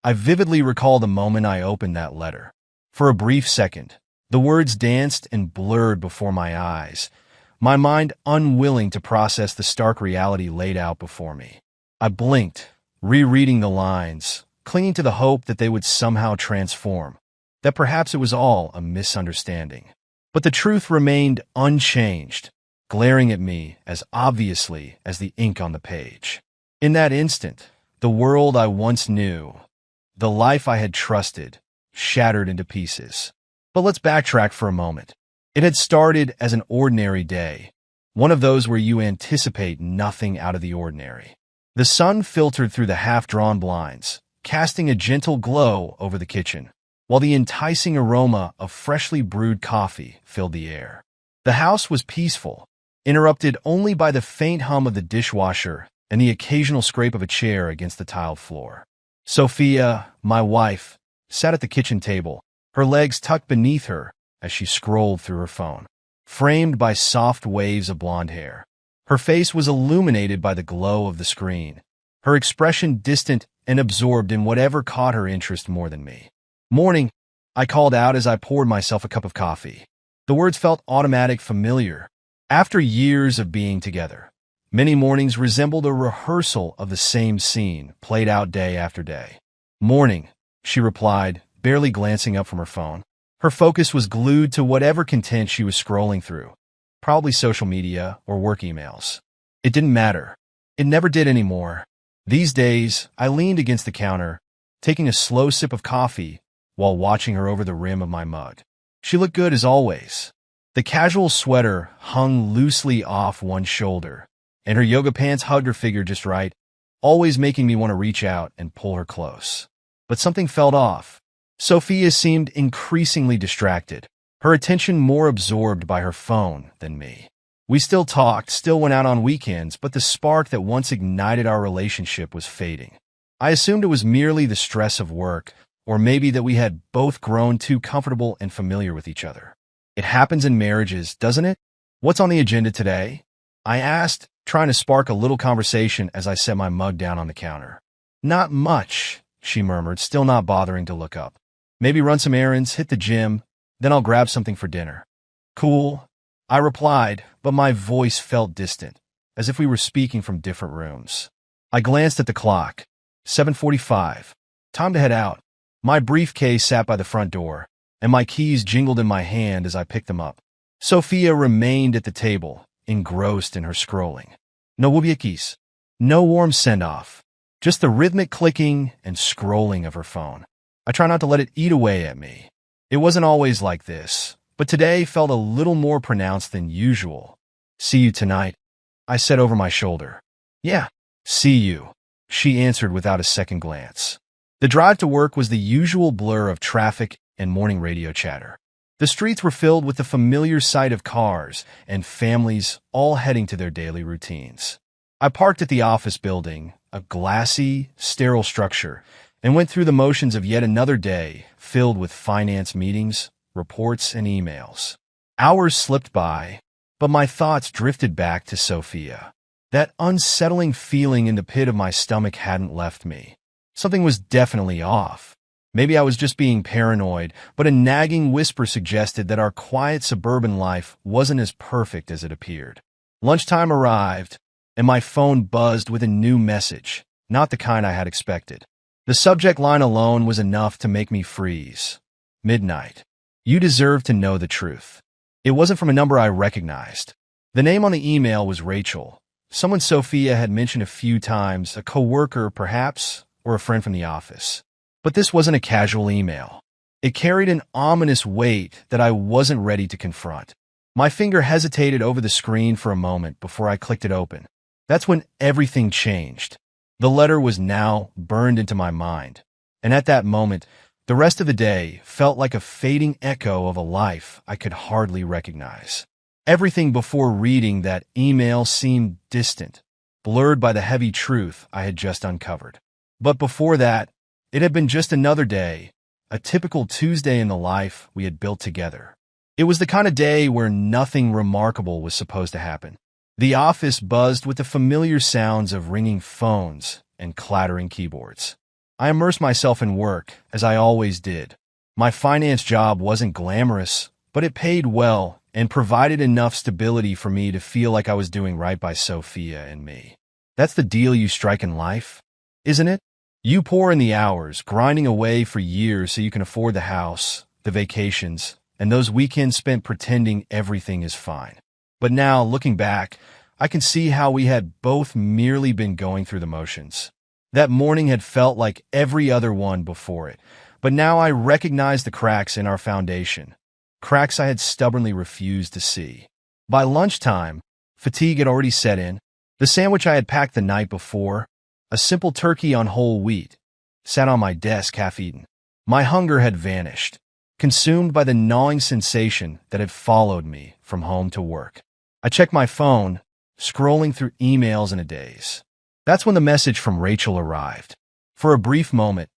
I vividly recall the moment I opened that letter. For a brief second, the words danced and blurred before my eyes, my mind unwilling to process the stark reality laid out before me. I blinked, rereading the lines, clinging to the hope that they would somehow transform, that perhaps it was all a misunderstanding. But the truth remained unchanged, glaring at me as obviously as the ink on the page. In that instant, the world I once knew, the life I had trusted, shattered into pieces. But let's backtrack for a moment. It had started as an ordinary day, one of those where you anticipate nothing out of the ordinary. The sun filtered through the half-drawn blinds, casting a gentle glow over the kitchen, while the enticing aroma of freshly brewed coffee filled the air. The house was peaceful, interrupted only by the faint hum of the dishwasher and the occasional scrape of a chair against the tiled floor. Sophia, my wife, sat at the kitchen table, her legs tucked beneath her as she scrolled through her phone, framed by soft waves of blonde hair. Her face was illuminated by the glow of the screen, her expression distant and absorbed in whatever caught her interest more than me. "Morning," I called out as I poured myself a cup of coffee. The words felt automatic, familiar. After years of being together, many mornings resembled a rehearsal of the same scene, played out day after day. "Morning," she replied, barely glancing up from her phone. Her focus was glued to whatever content she was scrolling through, probably social media or work emails. It didn't matter. It never did anymore. These days, I leaned against the counter, taking a slow sip of coffee while watching her over the rim of my mug. She looked good as always. The casual sweater hung loosely off one shoulder, and her yoga pants hugged her figure just right, always making me want to reach out and pull her close. But something felt off. Sophia seemed increasingly distracted, her attention more absorbed by her phone than me. We still talked, still went out on weekends, but the spark that once ignited our relationship was fading. I assumed it was merely the stress of work, or maybe that we had both grown too comfortable and familiar with each other. It happens in marriages, doesn't it? "What's on the agenda today?" I asked, trying to spark a little conversation as I set my mug down on the counter. "Not much," she murmured, still not bothering to look up. "Maybe run some errands, hit the gym, then I'll grab something for dinner." "Cool," I replied, but my voice felt distant, as if we were speaking from different rooms. I glanced at the clock. 7:45. Time to head out. My briefcase sat by the front door, and my keys jingled in my hand as I picked them up. Sophia remained at the table, engrossed in her scrolling. No wubbiekis. No warm send-off. Just the rhythmic clicking and scrolling of her phone. I try not to let it eat away at me. It wasn't always like this, but today felt a little more pronounced than usual. "See you tonight," I said over my shoulder. "Yeah, see you," she answered without a second glance. The drive to work was the usual blur of traffic and morning radio chatter. The streets were filled with the familiar sight of cars and families all heading to their daily routines. I parked at the office building, a glassy, sterile structure, and went through the motions of yet another day filled with finance meetings, reports, and emails. Hours slipped by, but my thoughts drifted back to Sophia. That unsettling feeling in the pit of my stomach hadn't left me. Something was definitely off. Maybe I was just being paranoid, but a nagging whisper suggested that our quiet suburban life wasn't as perfect as it appeared. Lunchtime arrived, and my phone buzzed with a new message, not the kind I had expected. The subject line alone was enough to make me freeze. "Midnight. You deserve to know the truth." It wasn't from a number I recognized. The name on the email was Rachel, someone Sophia had mentioned a few times, a coworker perhaps, or a friend from the office. But this wasn't a casual email. It carried an ominous weight that I wasn't ready to confront. My finger hesitated over the screen for a moment before I clicked it open. That's when everything changed. The letter was now burned into my mind, and at that moment, the rest of the day felt like a fading echo of a life I could hardly recognize. Everything before reading that email seemed distant, blurred by the heavy truth I had just uncovered. But before that, it had been just another day, a typical Tuesday in the life we had built together. It was the kind of day where nothing remarkable was supposed to happen. The office buzzed with the familiar sounds of ringing phones and clattering keyboards. I immersed myself in work, as I always did. My finance job wasn't glamorous, but it paid well and provided enough stability for me to feel like I was doing right by Sophia and me. That's the deal you strike in life, isn't it? You pour in the hours, grinding away for years so you can afford the house, the vacations, and those weekends spent pretending everything is fine. But now, looking back, I can see how we had both merely been going through the motions. That morning had felt like every other one before it, but now I recognized the cracks in our foundation, cracks I had stubbornly refused to see. By lunchtime, fatigue had already set in. The sandwich I had packed the night before, a simple turkey on whole wheat, sat on my desk half-eaten. My hunger had vanished, consumed by the gnawing sensation that had followed me from home to work. I checked my phone, scrolling through emails in a daze. That's when the message from Rachel arrived. For a brief moment,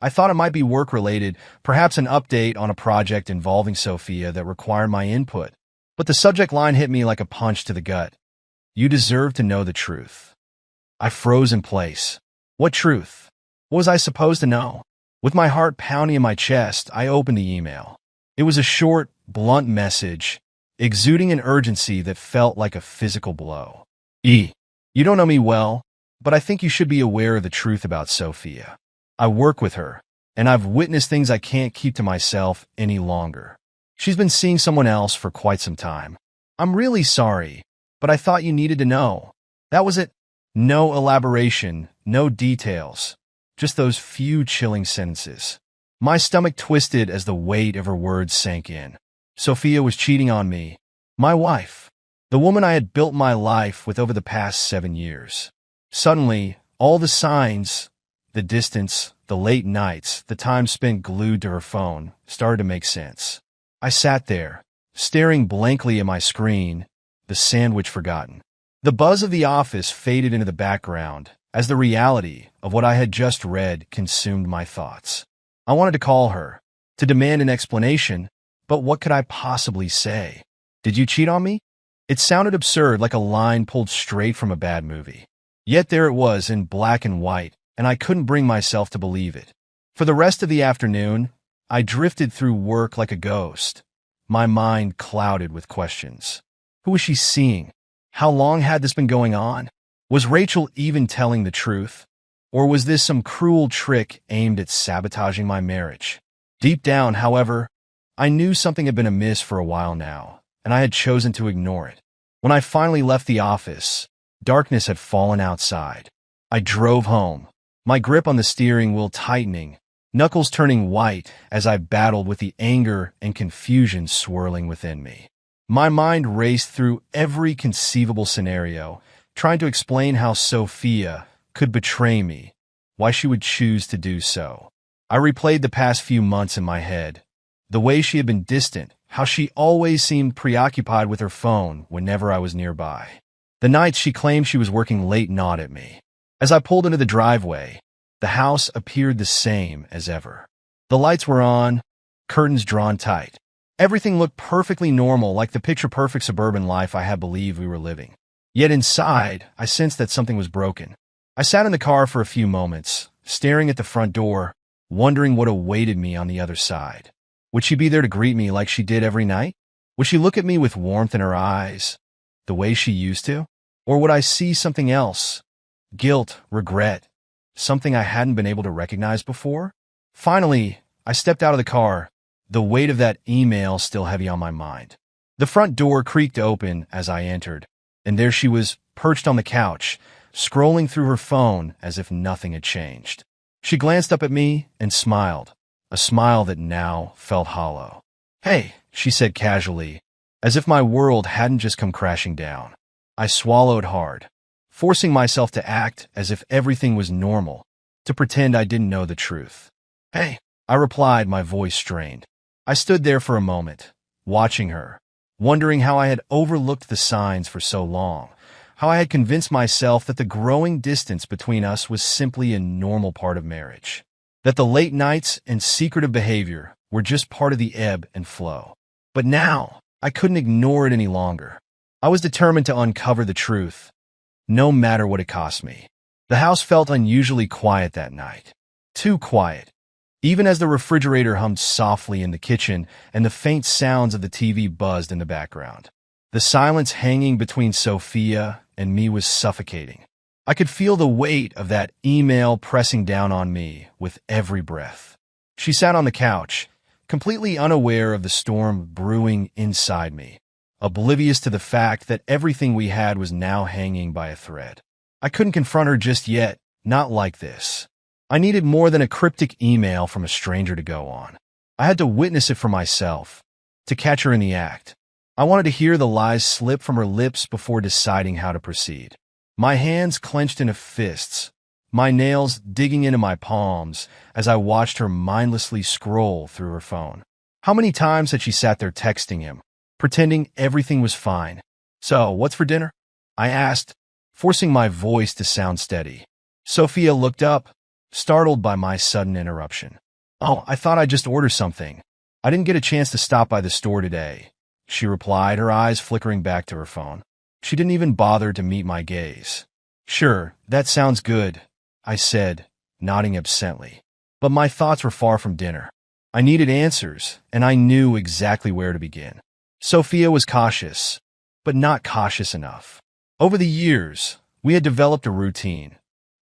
I thought it might be work-related, perhaps an update on a project involving Sophia that required my input. But the subject line hit me like a punch to the gut. You deserve to know the truth. I froze in place. What truth? What was I supposed to know? With my heart pounding in my chest, I opened the email. It was a short, blunt message, exuding an urgency that felt like a physical blow. You don't know me well, but I think you should be aware of the truth about Sophia. I work with her, and I've witnessed things I can't keep to myself any longer. She's been seeing someone else for quite some time. I'm really sorry, but I thought you needed to know. That was it. No elaboration, no details, just those few chilling sentences. My stomach twisted as the weight of her words sank in. Sophia was cheating on me, my wife, the woman I had built my life with over the past 7 years. Suddenly, all the signs, the distance, the late nights, the time spent glued to her phone, started to make sense. I sat there, staring blankly at my screen, the sandwich forgotten. The buzz of the office faded into the background as the reality of what I had just read consumed my thoughts. I wanted to call her, to demand an explanation, but what could I possibly say? Did you cheat on me? It sounded absurd, like a line pulled straight from a bad movie. Yet there it was in black and white, and I couldn't bring myself to believe it. For the rest of the afternoon, I drifted through work like a ghost, my mind clouded with questions. Who was she seeing? How long had this been going on? Was Rachel even telling the truth? Or was this some cruel trick aimed at sabotaging my marriage? Deep down, however, I knew something had been amiss for a while now, and I had chosen to ignore it. When I finally left the office, darkness had fallen outside. I drove home, my grip on the steering wheel tightening, knuckles turning white as I battled with the anger and confusion swirling within me. My mind raced through every conceivable scenario, trying to explain how Sophia could betray me, why she would choose to do so. I replayed the past few months in my head, the way she had been distant, how she always seemed preoccupied with her phone whenever I was nearby. The nights she claimed she was working late gnawed at me. As I pulled into the driveway, the house appeared the same as ever. The lights were on, curtains drawn tight. Everything looked perfectly normal, like the picture-perfect suburban life I had believed we were living. Yet inside, I sensed that something was broken. I sat in the car for a few moments, staring at the front door, wondering what awaited me on the other side. Would she be there to greet me like she did every night? Would she look at me with warmth in her eyes, the way she used to? Or would I see something else? Guilt, regret, something I hadn't been able to recognize before? Finally, I stepped out of the car, the weight of that email still heavy on my mind. The front door creaked open as I entered, and there she was, perched on the couch, scrolling through her phone as if nothing had changed. She glanced up at me and smiled, a smile that now felt hollow. "Hey," she said casually, as if my world hadn't just come crashing down. I swallowed hard, forcing myself to act as if everything was normal, to pretend I didn't know the truth. "Hey," I replied, my voice strained. I stood there for a moment, watching her, wondering how I had overlooked the signs for so long, how I had convinced myself that the growing distance between us was simply a normal part of marriage, that the late nights and secretive behavior were just part of the ebb and flow. But now, I couldn't ignore it any longer. I was determined to uncover the truth, no matter what it cost me. The house felt unusually quiet that night. Too quiet. Even as the refrigerator hummed softly in the kitchen and the faint sounds of the TV buzzed in the background. The silence hanging between Sophia and me was suffocating. I could feel the weight of that email pressing down on me with every breath. She sat on the couch, completely unaware of the storm brewing inside me, oblivious to the fact that everything we had was now hanging by a thread. I couldn't confront her just yet, not like this. I needed more than a cryptic email from a stranger to go on. I had to witness it for myself, to catch her in the act. I wanted to hear the lies slip from her lips before deciding how to proceed. My hands clenched into fists, my nails digging into my palms as I watched her mindlessly scroll through her phone. How many times had she sat there texting him, pretending everything was fine? "So, what's for dinner?" I asked, forcing my voice to sound steady. Sophia looked up, startled by my sudden interruption. "Oh, I thought I'd just order something. I didn't get a chance to stop by the store today," she replied, her eyes flickering back to her phone. She didn't even bother to meet my gaze. "Sure, that sounds good," I said, nodding absently. But my thoughts were far from dinner. I needed answers, and I knew exactly where to begin. Sophia was cautious, but not cautious enough. Over the years, we had developed a routine.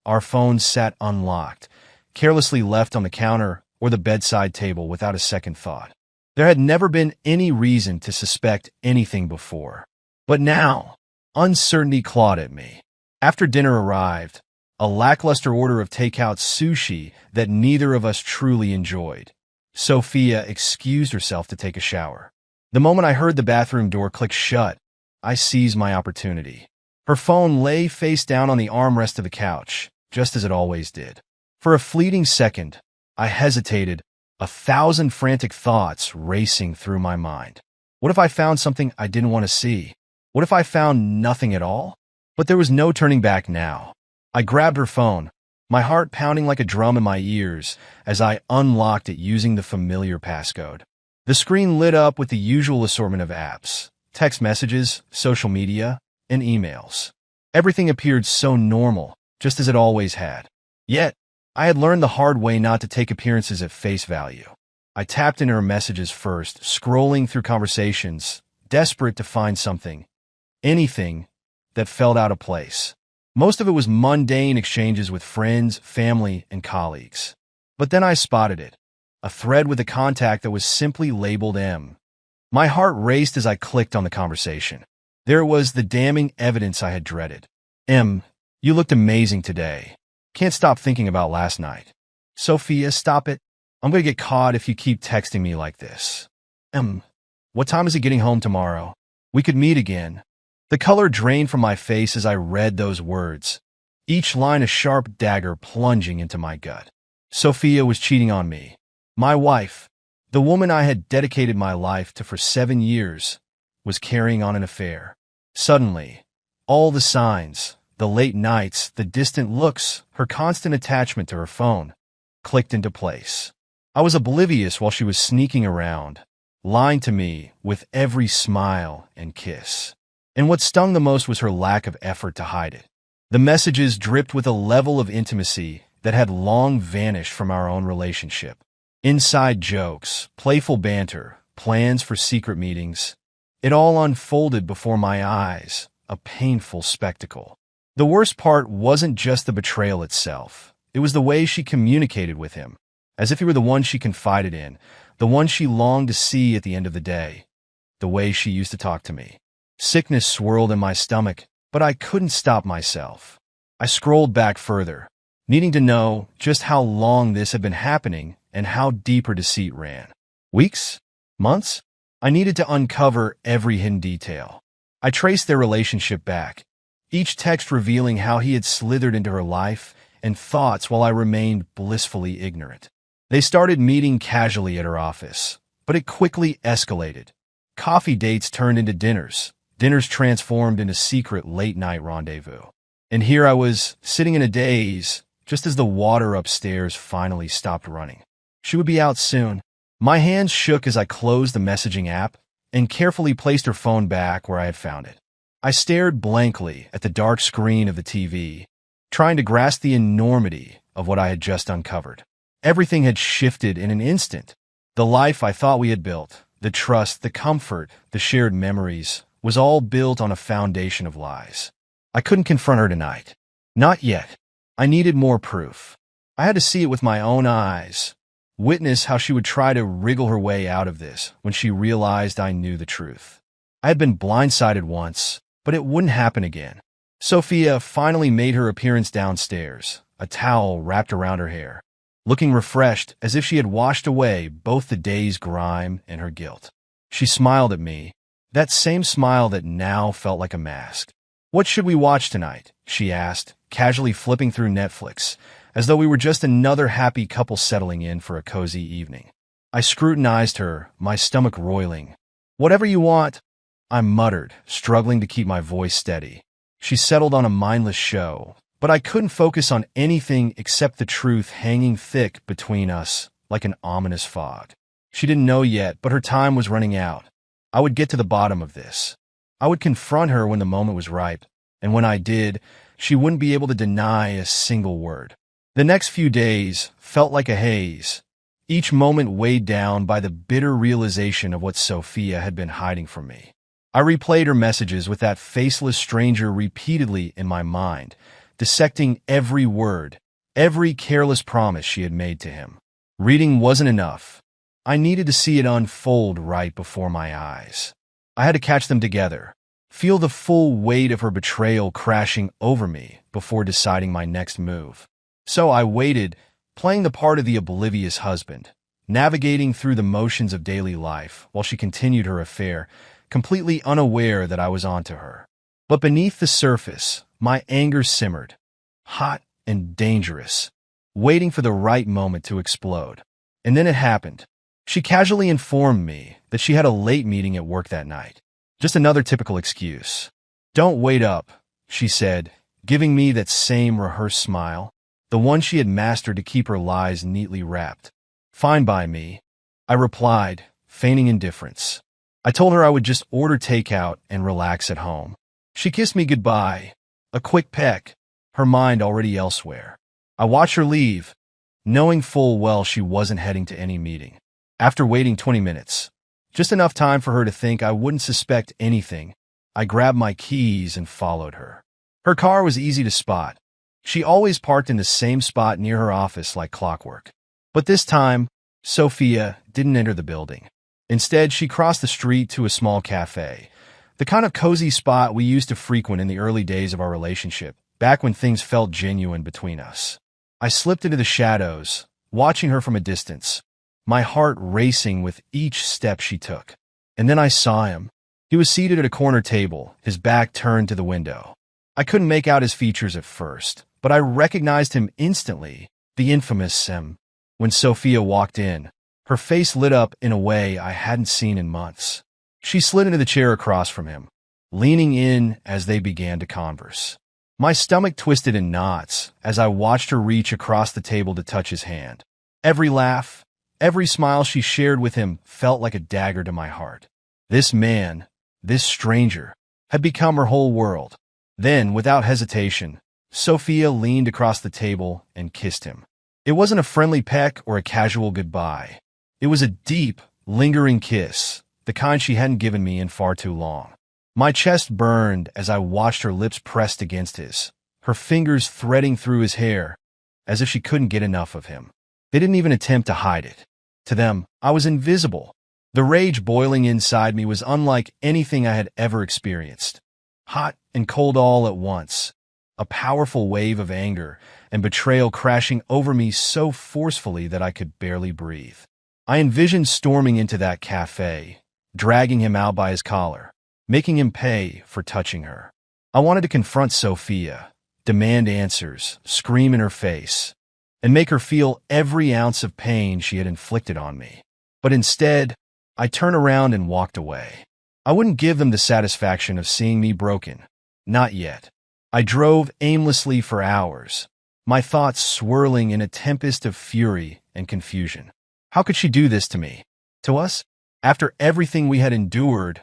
Our phones sat unlocked, carelessly left on the counter or the bedside table without a second thought. There had never been any reason to suspect anything before. But now, uncertainty clawed at me. After dinner arrived, a lackluster order of takeout sushi that neither of us truly enjoyed. Sophia excused herself to take a shower. The moment I heard the bathroom door click shut, I seized my opportunity. Her phone lay face down on the armrest of the couch, just as it always did. For a fleeting second, I hesitated, 1,000 frantic thoughts racing through my mind. What if I found something I didn't want to see? What if I found nothing at all? But there was no turning back now. I grabbed her phone, my heart pounding like a drum in my ears as I unlocked it using the familiar passcode. The screen lit up with the usual assortment of apps, text messages, social media, and emails. Everything appeared so normal, just as it always had. Yet, I had learned the hard way not to take appearances at face value. I tapped into her messages first, scrolling through conversations, desperate to find something, anything, that felt out of place. Most of it was mundane exchanges with friends, family, and colleagues. But then I spotted it, a thread with a contact that was simply labeled M. My heart raced as I clicked on the conversation. There was the damning evidence I had dreaded. "M, you looked amazing today. Can't stop thinking about last night." "Sophia, stop it. I'm going to get caught if you keep texting me like this." "M, what time is it getting home tomorrow? We could meet again." The color drained from my face as I read those words, each line a sharp dagger plunging into my gut. Sophia was cheating on me. My wife, the woman I had dedicated my life to for 7 years, was carrying on an affair. Suddenly, all the signs, the late nights, the distant looks, her constant attachment to her phone, clicked into place. I was oblivious while she was sneaking around, lying to me with every smile and kiss. And what stung the most was her lack of effort to hide it. The messages dripped with a level of intimacy that had long vanished from our own relationship. Inside jokes, playful banter, plans for secret meetings. It all unfolded before my eyes, a painful spectacle. The worst part wasn't just the betrayal itself. It was the way she communicated with him, as if he were the one she confided in, the one she longed to see at the end of the day, the way she used to talk to me. Sickness swirled in my stomach, but I couldn't stop myself. I scrolled back further, needing to know just how long this had been happening and how deep her deceit ran. Weeks? Months? I needed to uncover every hidden detail. I traced their relationship back, each text revealing how he had slithered into her life and thoughts while I remained blissfully ignorant. They started meeting casually at her office, but it quickly escalated. Coffee dates turned into dinners. Dinners transformed into secret late-night rendezvous. And here I was, sitting in a daze, just as the water upstairs finally stopped running. She would be out soon. My hands shook as I closed the messaging app and carefully placed her phone back where I had found it. I stared blankly at the dark screen of the TV, trying to grasp the enormity of what I had just uncovered. Everything had shifted in an instant. The life I thought we had built, the trust, the comfort, the shared memories, was all built on a foundation of lies. I couldn't confront her tonight. Not yet. I needed more proof. I had to see it with my own eyes. Witness how she would try to wriggle her way out of this when she realized I knew the truth. I had been blindsided once, but it wouldn't happen again. Sophia finally made her appearance downstairs, a towel wrapped around her hair, looking refreshed as if she had washed away both the day's grime and her guilt. She smiled at me, that same smile that now felt like a mask. "What should we watch tonight?" she asked, casually flipping through Netflix, as though we were just another happy couple settling in for a cozy evening. I scrutinized her, my stomach roiling. "Whatever you want," I muttered, struggling to keep my voice steady. She settled on a mindless show, but I couldn't focus on anything except the truth hanging thick between us like an ominous fog. She didn't know yet, but her time was running out. I would get to the bottom of this. I would confront her when the moment was ripe, and when I did, she wouldn't be able to deny a single word. The next few days felt like a haze, each moment weighed down by the bitter realization of what Sophia had been hiding from me. I replayed her messages with that faceless stranger repeatedly in my mind, dissecting every word, every careless promise she had made to him. Reading wasn't enough. I needed to see it unfold right before my eyes. I had to catch them together, feel the full weight of her betrayal crashing over me before deciding my next move. So I waited, playing the part of the oblivious husband, navigating through the motions of daily life while she continued her affair, completely unaware that I was onto her. But beneath the surface, my anger simmered, hot and dangerous, waiting for the right moment to explode. And then it happened. She casually informed me that she had a late meeting at work that night. Just another typical excuse. "Don't wait up," she said, giving me that same rehearsed smile, the one she had mastered to keep her lies neatly wrapped. "Fine by me," I replied, feigning indifference. I told her I would just order takeout and relax at home. She kissed me goodbye, a quick peck, her mind already elsewhere. I watched her leave, knowing full well she wasn't heading to any meeting. After waiting 20 minutes, just enough time for her to think I wouldn't suspect anything, I grabbed my keys and followed her. Her car was easy to spot. She always parked in the same spot near her office like clockwork. But this time, Sophia didn't enter the building. Instead, she crossed the street to a small cafe, the kind of cozy spot we used to frequent in the early days of our relationship, back when things felt genuine between us. I slipped into the shadows, watching her from a distance, my heart racing with each step she took. And then I saw him. He was seated at a corner table, his back turned to the window. I couldn't make out his features at first, but I recognized him instantly, the infamous Sim. When Sophia walked in, her face lit up in a way I hadn't seen in months. She slid into the chair across from him, leaning in as they began to converse. My stomach twisted in knots as I watched her reach across the table to touch his hand. Every laugh, every smile she shared with him felt like a dagger to my heart. This man, this stranger, had become her whole world. Then, without hesitation, Sophia leaned across the table and kissed him. It wasn't a friendly peck or a casual goodbye. It was a deep, lingering kiss, the kind she hadn't given me in far too long. My chest burned as I watched her lips pressed against his, her fingers threading through his hair, as if she couldn't get enough of him. They didn't even attempt to hide it. To them, I was invisible. The rage boiling inside me was unlike anything I had ever experienced. Hot and cold all at once, a powerful wave of anger and betrayal crashing over me so forcefully that I could barely breathe. I envisioned storming into that cafe, dragging him out by his collar, making him pay for touching her. I wanted to confront Sophia, demand answers, scream in her face, and make her feel every ounce of pain she had inflicted on me. But instead, I turned around and walked away. I wouldn't give them the satisfaction of seeing me broken. Not yet. I drove aimlessly for hours, my thoughts swirling in a tempest of fury and confusion. How could she do this to me? To us? After everything we had endured,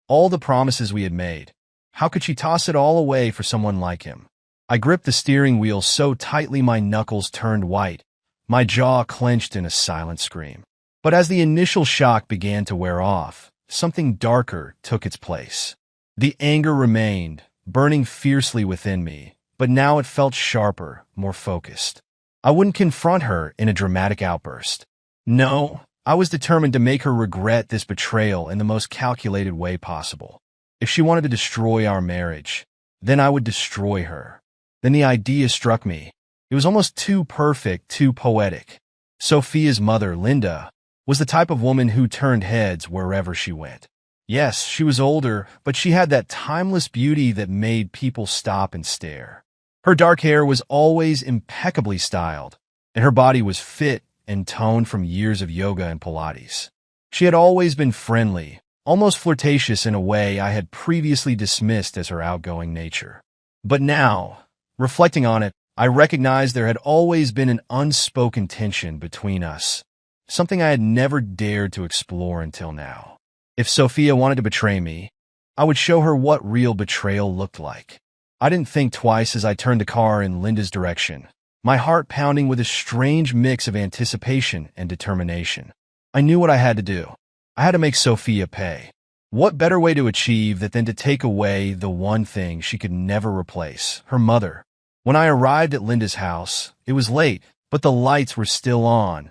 all the promises we had made, how could she toss it all away for someone like him? I gripped the steering wheel so tightly my knuckles turned white, My jaw clenched in a silent scream. But as the initial shock began to wear off, something darker took its place. The anger remained, burning fiercely within me, but now it felt sharper, more focused. I wouldn't confront her in a dramatic outburst. No, I was determined to make her regret this betrayal in the most calculated way possible. If she wanted to destroy our marriage, then I would destroy her. Then the idea struck me. It was almost too perfect, too poetic. Sophia's mother, Linda, was the type of woman who turned heads wherever she went. Yes, she was older, but she had that timeless beauty that made people stop and stare. Her dark hair was always impeccably styled, and her body was fit and toned from years of yoga and Pilates. She had always been friendly, almost flirtatious in a way I had previously dismissed as her outgoing nature. But now, reflecting on it, I recognized there had always been an unspoken tension between us, something I had never dared to explore until now. If Sophia wanted to betray me, I would show her what real betrayal looked like. I didn't think twice as I turned the car in Linda's direction, my heart pounding with a strange mix of anticipation and determination. I knew what I had to do. I had to make Sophia pay. What better way to achieve that than to take away the one thing she could never replace, her mother? When I arrived at Linda's house, it was late, but the lights were still on,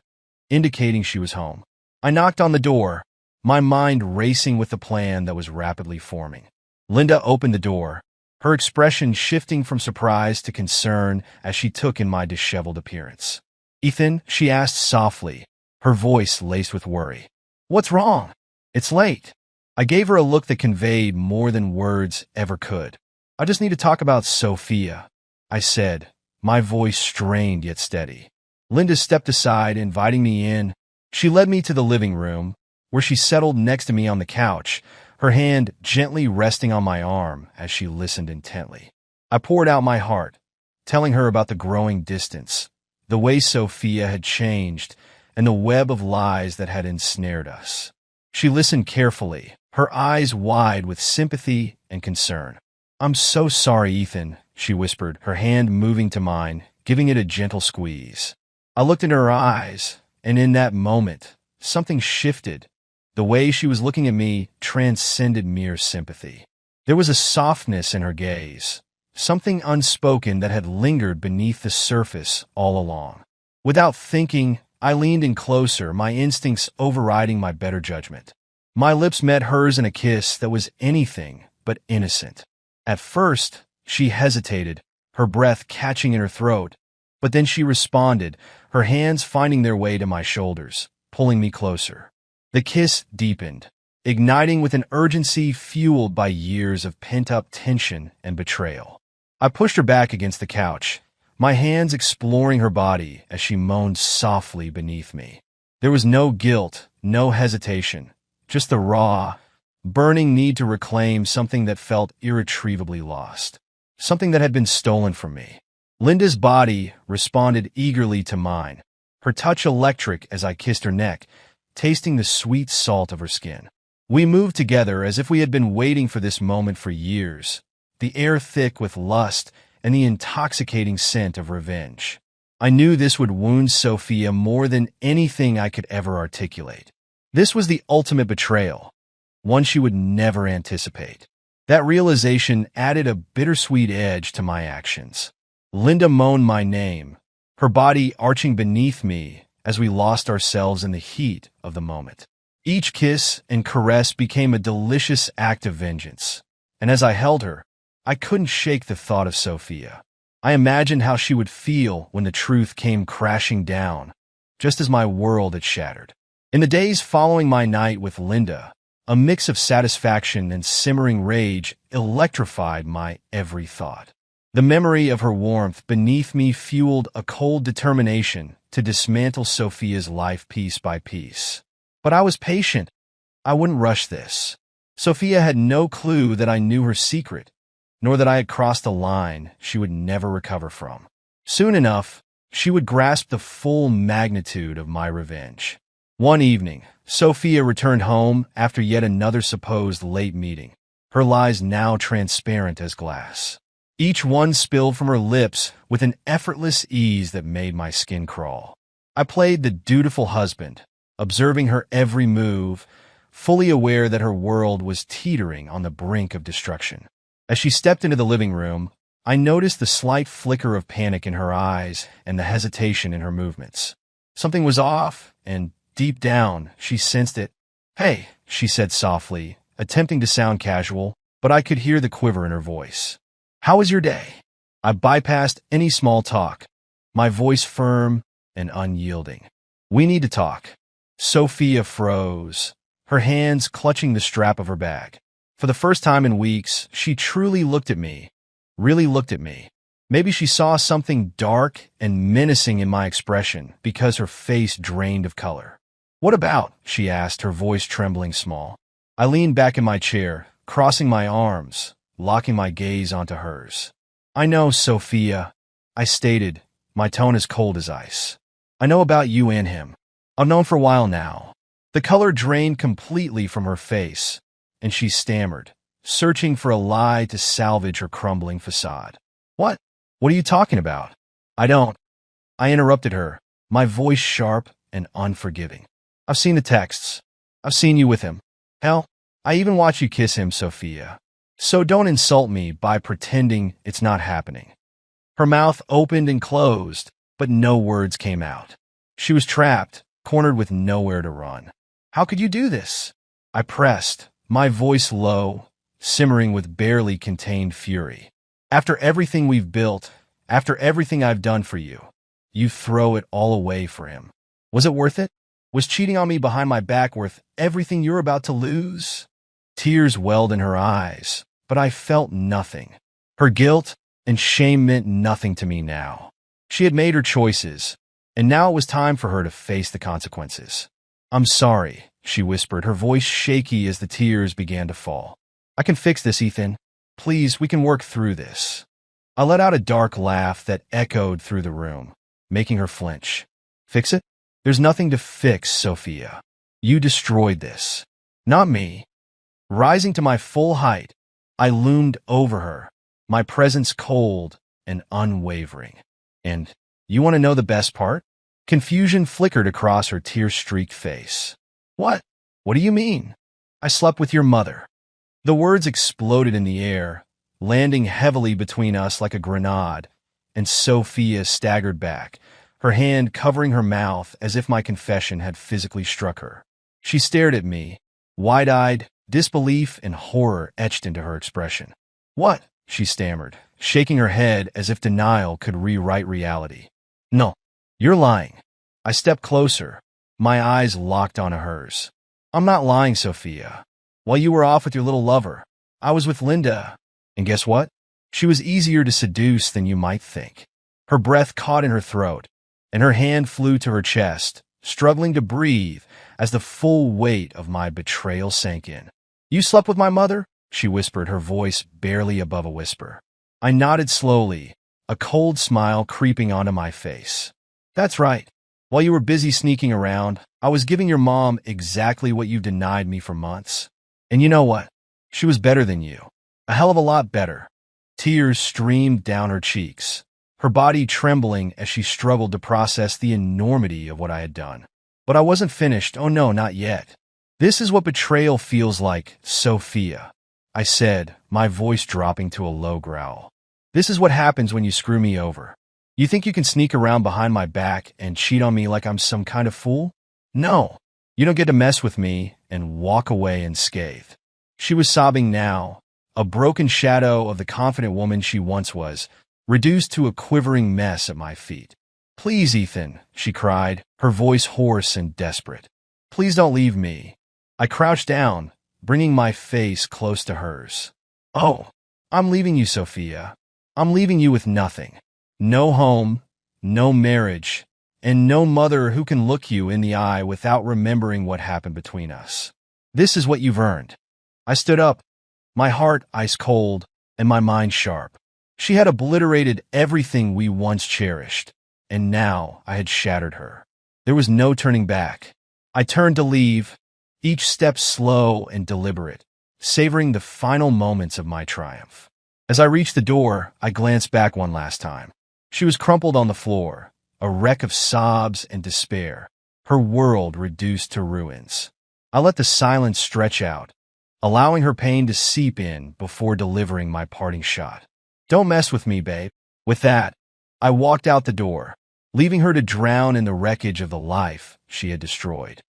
indicating she was home. I knocked on the door, my mind racing with the plan that was rapidly forming. Linda opened the door, her expression shifting from surprise to concern as she took in my disheveled appearance. "Ethan," she asked softly, her voice laced with worry. "What's wrong? It's late." I gave her a look that conveyed more than words ever could. "I just need to talk about Sophia," I said, my voice strained yet steady. Linda stepped aside, inviting me in. She led me to the living room, where she settled next to me on the couch, her hand gently resting on my arm as she listened intently. I poured out my heart, telling her about the growing distance, the way Sophia had changed, and the web of lies that had ensnared us. She listened carefully, her eyes wide with sympathy and concern. "I'm so sorry, Ethan," she whispered, her hand moving to mine, giving it a gentle squeeze. I looked into her eyes, and in that moment, something shifted. The way she was looking at me transcended mere sympathy. There was a softness in her gaze, something unspoken that had lingered beneath the surface all along. Without thinking, I leaned in closer, my instincts overriding my better judgment. My lips met hers in a kiss that was anything but innocent. At first, she hesitated, her breath catching in her throat, but then she responded, her hands finding their way to my shoulders, pulling me closer. The kiss deepened, igniting with an urgency fueled by years of pent-up tension and betrayal. I pushed her back against the couch, my hands exploring her body as she moaned softly beneath me. There was no guilt, no hesitation, just the raw, burning need to reclaim something that felt irretrievably lost, something that had been stolen from me. Linda's body responded eagerly to mine, her touch electric as I kissed her neck, tasting the sweet salt of her skin. We moved together as if we had been waiting for this moment for years, the air thick with lust and the intoxicating scent of revenge. I knew this would wound Sophia more than anything I could ever articulate. This was the ultimate betrayal, one she would never anticipate. That realization added a bittersweet edge to my actions. Linda moaned my name, her body arching beneath me as we lost ourselves in the heat of the moment. Each kiss and caress became a delicious act of vengeance, and as I held her, I couldn't shake the thought of Sophia. I imagined how she would feel when the truth came crashing down, just as my world had shattered. In the days following my night with Linda, a mix of satisfaction and simmering rage electrified my every thought. The memory of her warmth beneath me fueled a cold determination to dismantle Sophia's life piece by piece. But I was patient. I wouldn't rush this. Sophia had no clue that I knew her secret, nor that I had crossed a line she would never recover from. Soon enough, she would grasp the full magnitude of my revenge. One evening, Sophia returned home after yet another supposed late meeting, her lies now transparent as glass. Each one spilled from her lips with an effortless ease that made my skin crawl. I played the dutiful husband, observing her every move, fully aware that her world was teetering on the brink of destruction. As she stepped into the living room, I noticed the slight flicker of panic in her eyes and the hesitation in her movements. Something was off, and deep down, she sensed it. "Hey," she said softly, attempting to sound casual, but I could hear the quiver in her voice. "How was your day?" I bypassed any small talk, my voice firm and unyielding. "We need to talk." Sophia froze, her hands clutching the strap of her bag. For the first time in weeks, she truly looked at me, really looked at me. Maybe she saw something dark and menacing in my expression because her face drained of color. "What about?" she asked, her voice trembling small. I leaned back in my chair, crossing my arms, locking my gaze onto hers. "I know, Sophia," I stated, my tone as cold as ice. "I know about you and him. I've known for a while now." The color drained completely from her face, and she stammered, searching for a lie to salvage her crumbling facade. "What? What are you talking about?" "I don't." I interrupted her, my voice sharp and unforgiving. "I've seen the texts. I've seen you with him. Hell, I even watched you kiss him, Sophia. So don't insult me by pretending it's not happening." Her mouth opened and closed, but no words came out. She was trapped, cornered with nowhere to run. "How could you do this?" I pressed, my voice low, simmering with barely contained fury. "After everything we've built, after everything I've done for you, you throw it all away for him. Was it worth it? Was cheating on me behind my back worth everything you're about to lose?" Tears welled in her eyes, but I felt nothing. Her guilt and shame meant nothing to me now. She had made her choices, and now it was time for her to face the consequences. "I'm sorry," she whispered, her voice shaky as the tears began to fall. "I can fix this, Ethan. Please, we can work through this." I let out a dark laugh that echoed through the room, making her flinch. "Fix it? There's nothing to fix, Sophia. You destroyed this. Not me." Rising to my full height, I loomed over her, my presence cold and unwavering. "And you want to know the best part?" Confusion flickered across her tear-streaked face. "What? What do you mean?" "I slept with your mother." The words exploded in the air, landing heavily between us like a grenade, and Sophia staggered back, her hand covering her mouth as if my confession had physically struck her. She stared at me, wide-eyed, disbelief and horror etched into her expression. "What?" she stammered, shaking her head as if denial could rewrite reality. "No, you're lying." I stepped closer, my eyes locked onto hers. "I'm not lying, Sophia. While you were off with your little lover, I was with Linda. And guess what? She was easier to seduce than you might think." Her breath caught in her throat, and her hand flew to her chest, struggling to breathe as the full weight of my betrayal sank in. "You slept with my mother?" she whispered, her voice barely above a whisper. I nodded slowly, a cold smile creeping onto my face. "That's right. While you were busy sneaking around, I was giving your mom exactly what you denied me for months. And you know what? She was better than you. A hell of a lot better." Tears streamed down her cheeks, her body trembling as she struggled to process the enormity of what I had done. But I wasn't finished. Oh no, not yet. "This is what betrayal feels like, Sophia," I said, my voice dropping to a low growl. "This is what happens when you screw me over. You think you can sneak around behind my back and cheat on me like I'm some kind of fool? No, you don't get to mess with me and walk away unscathed." She was sobbing now, a broken shadow of the confident woman she once was, reduced to a quivering mess at my feet. "Please, Ethan," she cried, her voice hoarse and desperate. "Please don't leave me." I crouched down, bringing my face close to hers. "Oh, I'm leaving you, Sophia. I'm leaving you with nothing. No home, no marriage, and no mother who can look you in the eye without remembering what happened between us. This is what you've earned." I stood up, my heart ice cold and my mind sharp. She had obliterated everything we once cherished, and now I had shattered her. There was no turning back. I turned to leave, each step slow and deliberate, savoring the final moments of my triumph. As I reached the door, I glanced back one last time. She was crumpled on the floor, a wreck of sobs and despair, her world reduced to ruins. I let the silence stretch out, allowing her pain to seep in before delivering my parting shot. "Don't mess with me, babe." With that, I walked out the door, leaving her to drown in the wreckage of the life she had destroyed.